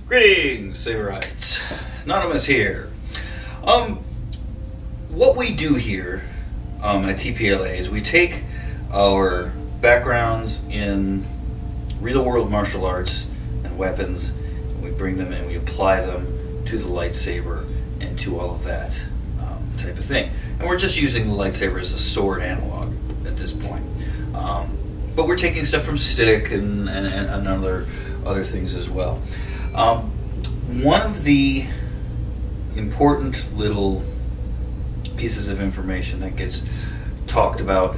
Greetings, Saberites. Nonymous here. What we do here at TPLA is we take our backgrounds in real-world martial arts and weapons, and we bring them and we apply them to the lightsaber and to all of that type of thing. And we're just using the lightsaber as a sword analog at this point. But we're taking stuff from stick and other things as well. One of the important little pieces of information that gets talked about,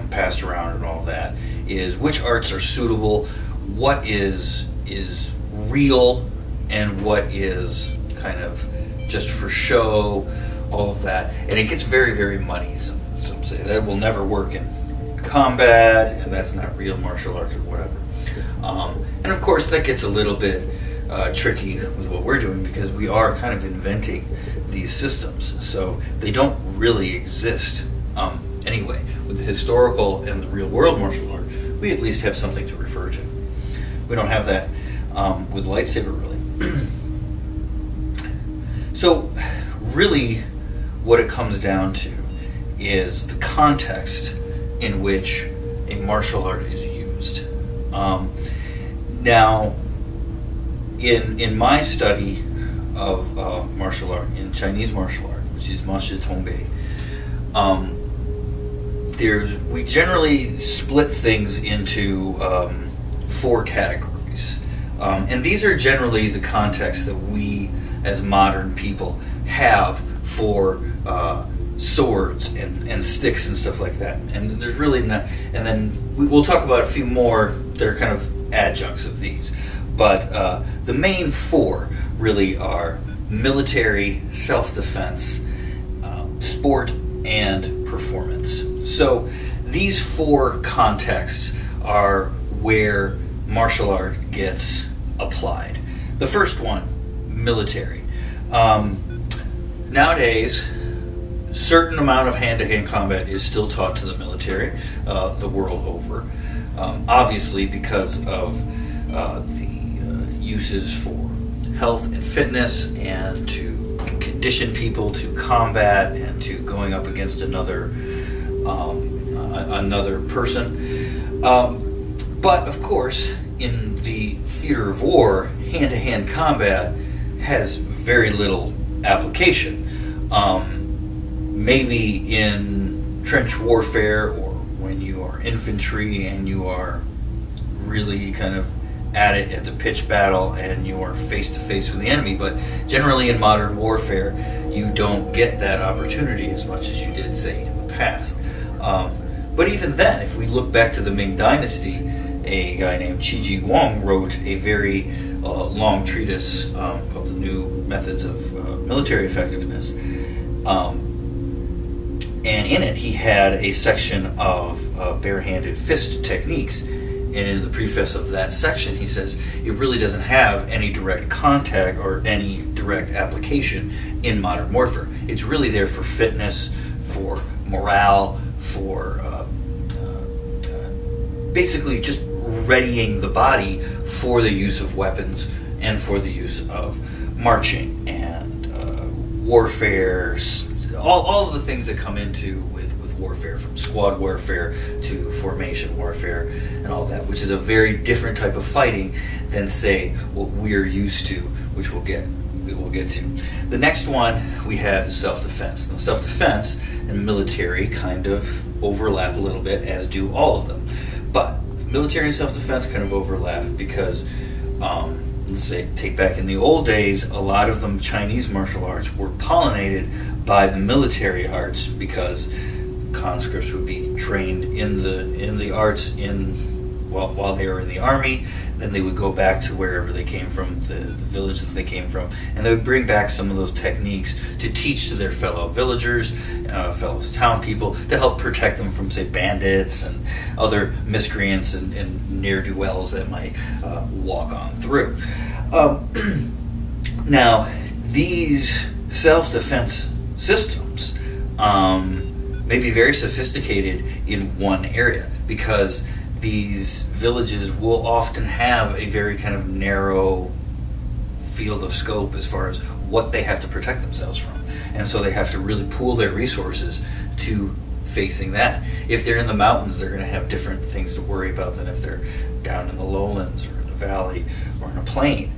passed around and all that, is which arts are suitable, what is real, and what is kind of just for show, all of that. And it gets very, very muddy. Some say that will never work in combat, and that's not real martial arts or whatever. And of course that gets a little bit tricky with what we're doing, because we are kind of inventing these systems, so they don't really exist anyway. With the historical and the real world martial art, we at least have something to refer to. We don't have that with lightsaber, really. So really what it comes down to is the context in which a martial art is used. Now, in my study of martial art, in Chinese martial art, which is Ma Shi Tong Bei, we generally split things into 4 categories. And these are generally the context that we as modern people have for swords and sticks and stuff like that. And there's really not, and then we'll talk about a few more that are kind of adjuncts of these. But the main 4 really are military, self-defense, sport, and performance. So these 4 contexts are where martial art gets applied. The first one, military. Nowadays, certain amount of hand-to-hand combat is still taught to the military the world over. Obviously because of the uses for health and fitness, and to condition people to combat and to going up against another person. But of course, in the theater of war, hand-to-hand combat has very little application. Maybe in trench warfare, or when you are infantry and you are really kind of at it at the pitched battle and you are face to face with the enemy. But generally in modern warfare, you don't get that opportunity as much as you did, say, in the past. But even then, if we look back to the Ming Dynasty, a guy named Qi Ji Guang wrote a very long treatise called The New Methods of Military Effectiveness. And in it, he had a section of barehanded fist techniques. And in the preface of that section, he says it really doesn't have any direct contact or any direct application in modern warfare. It's really there for fitness, for morale, for basically just readying the body for the use of weapons and for the use of marching and warfare, all of the things that come into with warfare, from squad warfare to formation warfare and all that, which is a very different type of fighting than, say, what we're used to, which we'll get to. The next one we have is self-defense. Now, self-defense and military kind of overlap a little bit, as do all of them. But military and self-defense kind of overlap because, let's say, take back in the old days, a lot of them Chinese martial arts were pollinated by the military arts, because conscripts would be trained in the arts while they were in the army. Then they would go back to wherever they came from, the village that they came from, and they would bring back some of those techniques to teach to their fellow villagers, fellow town people, to help protect them from, say, bandits and other miscreants and ne'er-do-wells that might walk on through. Now, these self-defense systems may be very sophisticated in one area, because these villages will often have a very kind of narrow field of scope as far as what they have to protect themselves from. And so they have to really pool their resources to facing that. If they're in the mountains, they're going to have different things to worry about than if they're down in the lowlands or in a valley or in a plain.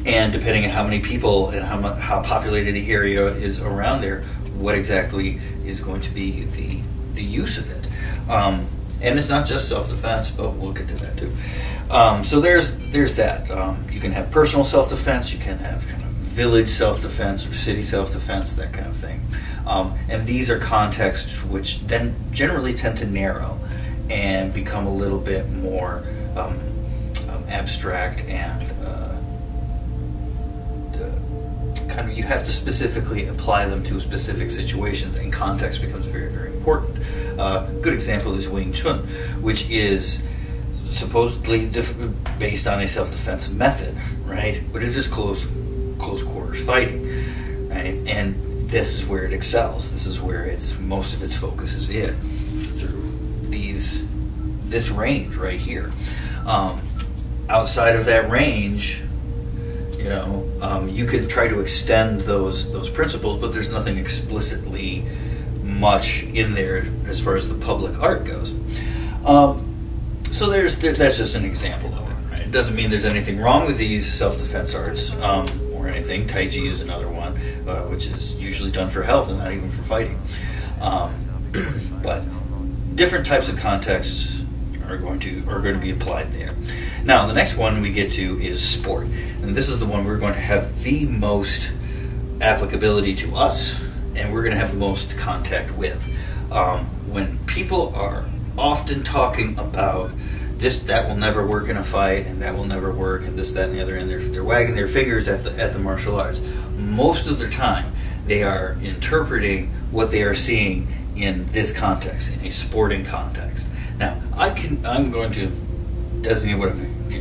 And depending on how many people and how populated the area is around there, what exactly is going to be the use of it. And it's not just self-defense, but we'll get to that too. So there's that. You can have personal self-defense, you can have kind of village self-defense or city self-defense, that kind of thing. And these are contexts which then generally tend to narrow and become a little bit more abstract, and kind of you have to specifically apply them to specific situations, and context becomes very, very important. Good example is Wing Chun, which is supposedly based on a self-defense method, right? But it is close quarters fighting, right? And this is where it excels. This is where most of its focus is in, through this range right here. Outside of that range, you could try to extend those principles, but there's nothing explicitly much in there as far as the public art goes. So that's just an example of it. Right? It doesn't mean there's anything wrong with these self-defense arts or anything. Tai Chi is another one, which is usually done for health and not even for fighting. But different types of contexts are going to be applied there. Now, the next one we get to is sport, and this is the one we're going to have the most applicability to us, and we're going to have the most contact with. When people are often talking about that will never work in a fight, and that will never work, and this, that, and the other, and they're wagging their fingers at the martial arts. Most of their time, they are interpreting what they are seeing in this context, in a sporting context. Now, I'm going to designate what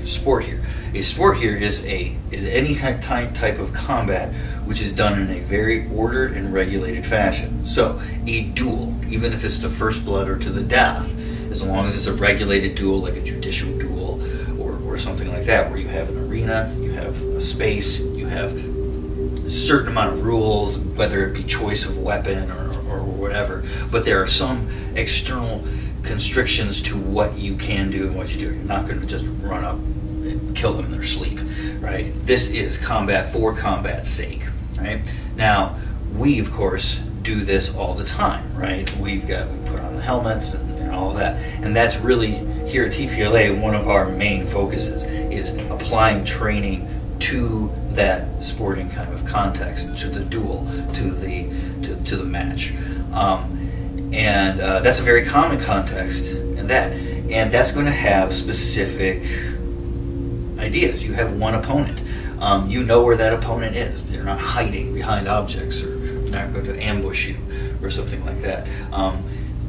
sport here. A sport here is any type of combat which is done in a very ordered and regulated fashion. So, a duel, even if it's to first blood or to the death, as long as it's a regulated duel, like a judicial duel or something like that, where you have an arena, you have a space, you have a certain amount of rules, whether it be choice of weapon or whatever, but there are some external constrictions to what you can do and what you do. You're not going to just run up and kill them in their sleep, right? This is combat for combat's sake, right? Now, we, of course, do this all the time, right? We put on the helmets and all of that. And that's really, here at TPLA, one of our main focuses is applying training to that sporting kind of context, to the duel, to the match. And that's a very common context in that. And that's going to have specific ideas. You have one opponent. You know where that opponent is. They're not hiding behind objects or not going to ambush you or something like that.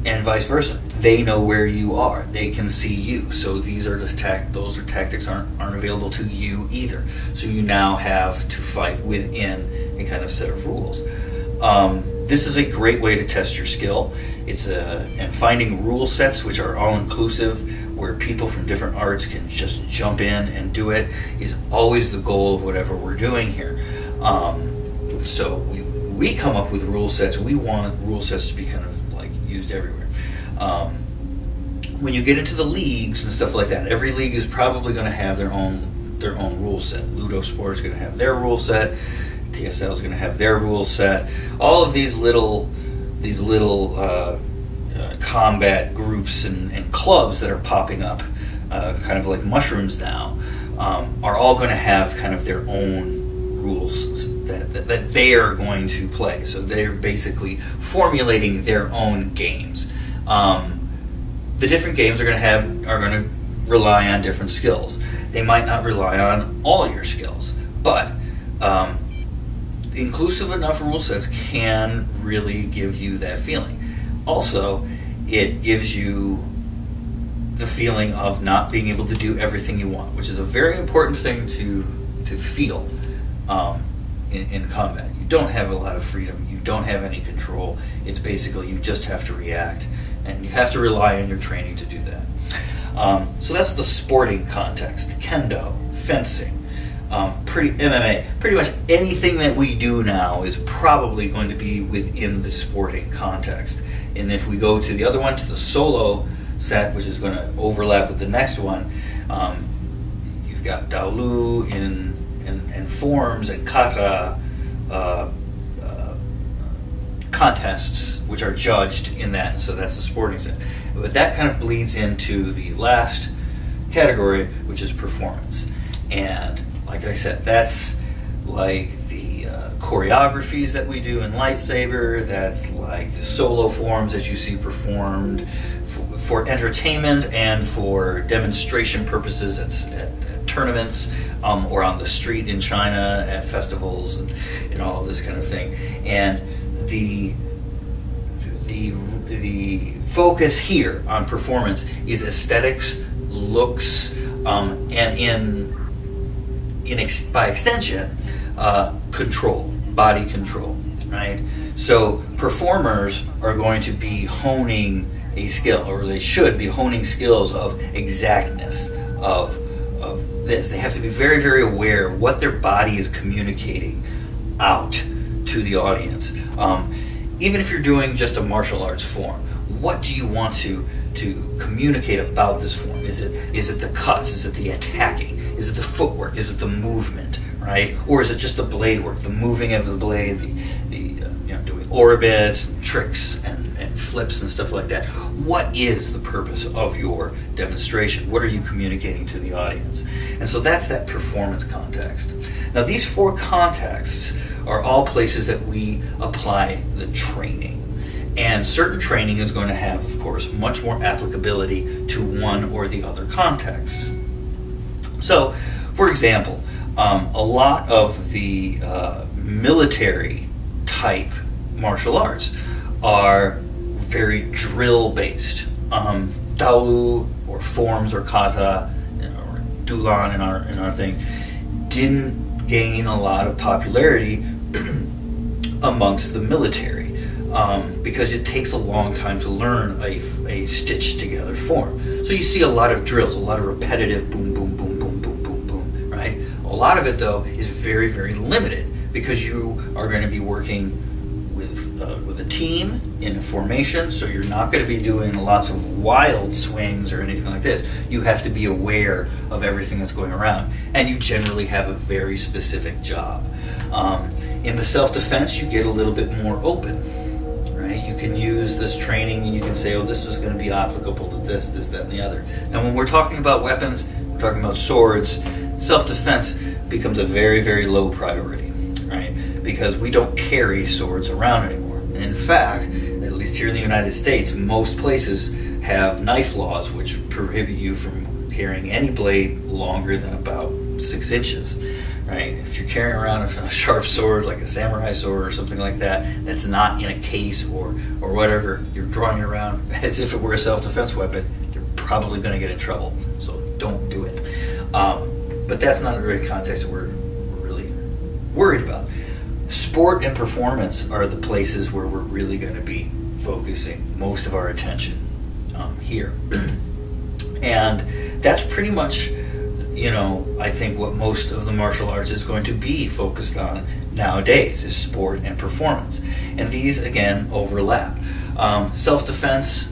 And vice versa. They know where you are. They can see you. So these are those tactics aren't available to you either. So you now have to fight within a kind of set of rules. This is a great way to test your skill. And finding rule sets which are all-inclusive, where people from different arts can just jump in and do it, is always the goal of whatever we're doing here. So we come up with rule sets. We want rule sets to be kind of like used everywhere. When you get into the leagues and stuff like that, every league is probably going to have their own rule set. Ludo Sport is going to have their rule set. TSL is going to have their rule set. All of these little combat groups and clubs that are popping up, kind of like mushrooms now, are all going to have kind of their own rules that they are going to play. So they're basically formulating their own games. The different games are going to rely on different skills. They might not rely on all your skills, but inclusive enough rule sets can really give you that feeling. Also, it gives you the feeling of not being able to do everything you want, which is a very important thing to feel in combat. You don't have a lot of freedom. You don't have any control. It's basically you just have to react, and you have to rely on your training to do that. So that's the sporting context. Kendo, fencing, MMA, pretty much anything that we do now is probably going to be within the sporting context. And if we go to the other one, to the solo set, which is going to overlap with the next one, you've got Daolu and forms and kata contests, which are judged in that. So that's the sporting set. But that kind of bleeds into the last category, which is performance. And like I said, that's like the choreographies that we do in lightsaber. That's like the solo forms that you see performed for entertainment and for demonstration purposes at tournaments, or on the street in China at festivals and all of this kind of thing. And the focus here on performance is aesthetics, looks, and by extension, control, body control, right? So performers are going to be honing a skill, or they should be honing skills of exactness, of this. They have to be very, very aware of what their body is communicating out to the audience. Even if you're doing just a martial arts form, what do you want to communicate about this form? Is it the cuts? Is it the attacking? Is it the footwork? Is it the movement? Right? Or is it just the blade work, the moving of the blade, doing orbits, and tricks, and flips and stuff like that? What is the purpose of your demonstration? What are you communicating to the audience? And so that's that performance context. Now, these four contexts are all places that we apply the training. And certain training is going to have, of course, much more applicability to one or the other contexts. So, for example, a lot of the military type martial arts are very drill based. Daolu or forms or kata or dulan in our thing didn't gain a lot of popularity amongst the military. Because it takes a long time to learn a stitched together form. So you see a lot of drills, a lot of repetitive boom, boom, boom, boom, boom, boom, boom, right? A lot of it, though, is very, very limited because you are going to be working with a team in a formation, so you're not going to be doing lots of wild swings or anything like this. You have to be aware of everything that's going around, and you generally have a very specific job. In the self-defense, you get a little bit more open. Right? You can use this training and you can say, oh, this is going to be applicable to this, that, and the other. And when we're talking about weapons, we're talking about swords, self-defense becomes a very, very low priority, right? Because we don't carry swords around anymore. And in fact, at least here in the United States, most places have knife laws which prohibit you from carrying any blade longer than about 6 inches. Right? If you're carrying around a sharp sword, like a samurai sword or something like that, that's not in a case or whatever, you're drawing it around as if it were a self-defense weapon, you're probably going to get in trouble. So don't do it. But that's not the context that we're really worried about. Sport and performance are the places where we're really going to be focusing most of our attention here. And that's pretty much, I think what most of the martial arts is going to be focused on nowadays is sport and performance. And these, again, overlap. Self-defense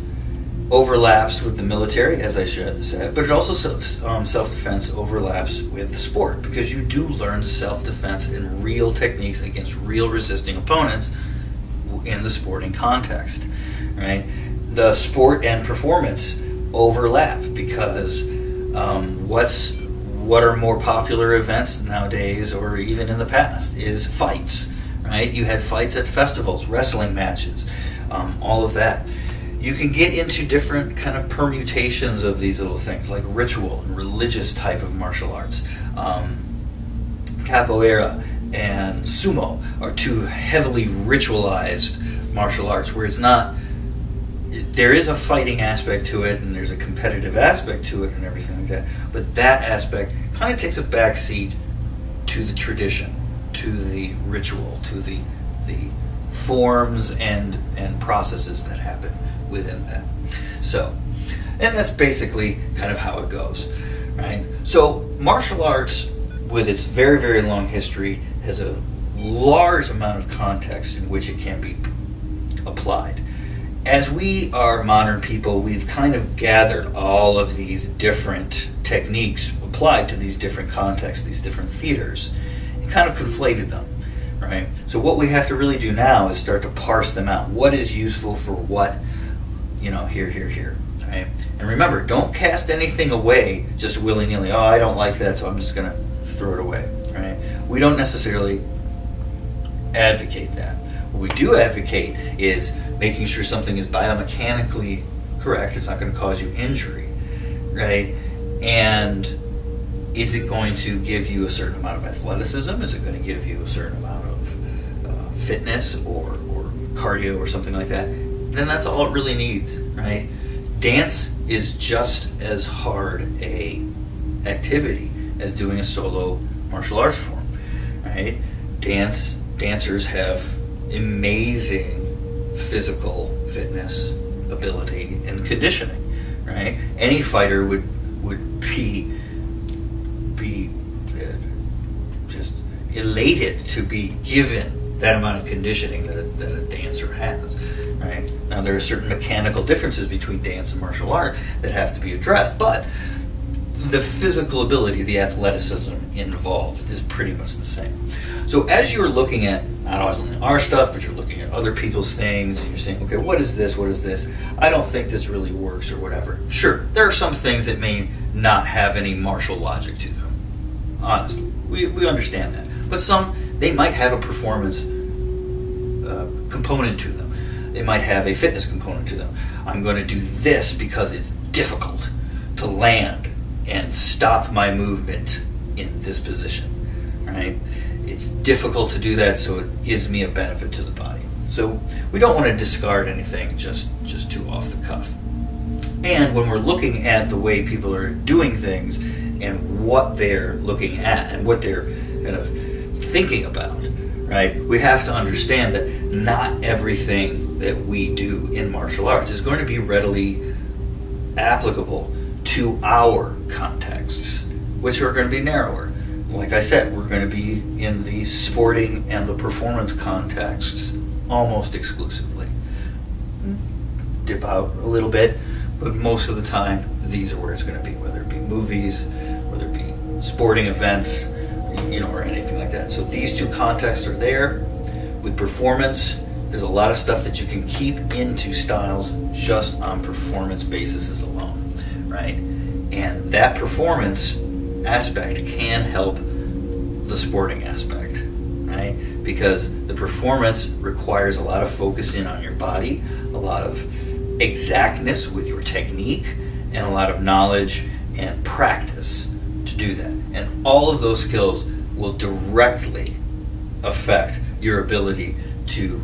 overlaps with the military, as I said, but it also self-defense overlaps with sport, because you do learn self-defense and real techniques against real resisting opponents in the sporting context, right? The sport and performance overlap because what are more popular events nowadays, or even in the past, is fights, right? You had fights at festivals, wrestling matches, all of that. You can get into different kind of permutations of these little things, like ritual and religious type of martial arts. Capoeira and sumo are two heavily ritualized martial arts, where there is a fighting aspect to it, and there's a competitive aspect to it and everything like that, but that aspect kind of takes a back seat to the tradition, to the ritual, to the forms and processes that happen within that. So, and that's basically kind of how it goes, right? So martial arts with its very, very long history, has a large amount of context in which it can be applied. As we are modern people, we've kind of gathered all of these different techniques applied to these different contexts, these different theaters, and kind of conflated them, right? So what we have to really do now is start to parse them out. What is useful for what, here, right? And remember, don't cast anything away just willy-nilly. Oh, I don't like that, so I'm just going to throw it away, right? We don't necessarily advocate that. What we do advocate is making sure something is biomechanically correct. It's not going to cause you injury, right? And is it going to give you a certain amount of athleticism? Is it going to give you a certain amount of fitness or cardio or something like that? Then that's all it really needs, right? Dance is just as hard a activity as doing a solo martial arts form, right? Dancers have amazing physical fitness, ability, and conditioning, right? Any fighter would be just elated to be given that amount of conditioning that a dancer has, right? Now there are certain mechanical differences between dance and martial art that have to be addressed, but the physical ability, the athleticism involved is pretty much the same. So as you're looking at not only our stuff, but you're looking at other people's things, and you're saying, okay, what is this? What is this? I don't think this really works or whatever. Sure, there are some things that may not have any martial logic to them. Honestly, we understand that. But some, they might have a performance component to them. They might have a fitness component to them. I'm going to do this because it's difficult to land and stop my movement in this position, right? It's difficult to do that, so it gives me a benefit to the body. So we don't want to discard anything just too off the cuff. And when we're looking at the way people are doing things and what they're looking at and what they're kind of thinking about, right? We have to understand that not everything that we do in martial arts is going to be readily applicable to our contexts, which are going to be narrower. Like I said, we're going to be in the sporting and the performance contexts almost exclusively. Dip out a little bit, but most of the time, these are where it's going to be, whether it be movies, whether it be sporting events, or anything like that. So these two contexts are there. With performance, there's a lot of stuff that you can keep into styles just on performance basis alone, right? And that performance aspect can help the sporting aspect, right? Because the performance requires a lot of focus in on your body, a lot of exactness with your technique, and a lot of knowledge and practice to do that. And all of those skills will directly affect your ability to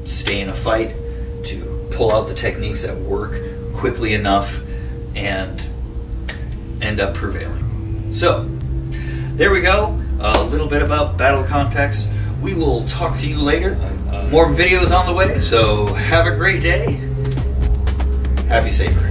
stay in a fight, to pull out the techniques that work quickly enough, and end up prevailing. So, there we go. A little bit about battle context. We will talk to you later. More videos on the way, so have a great day. Happy sabering.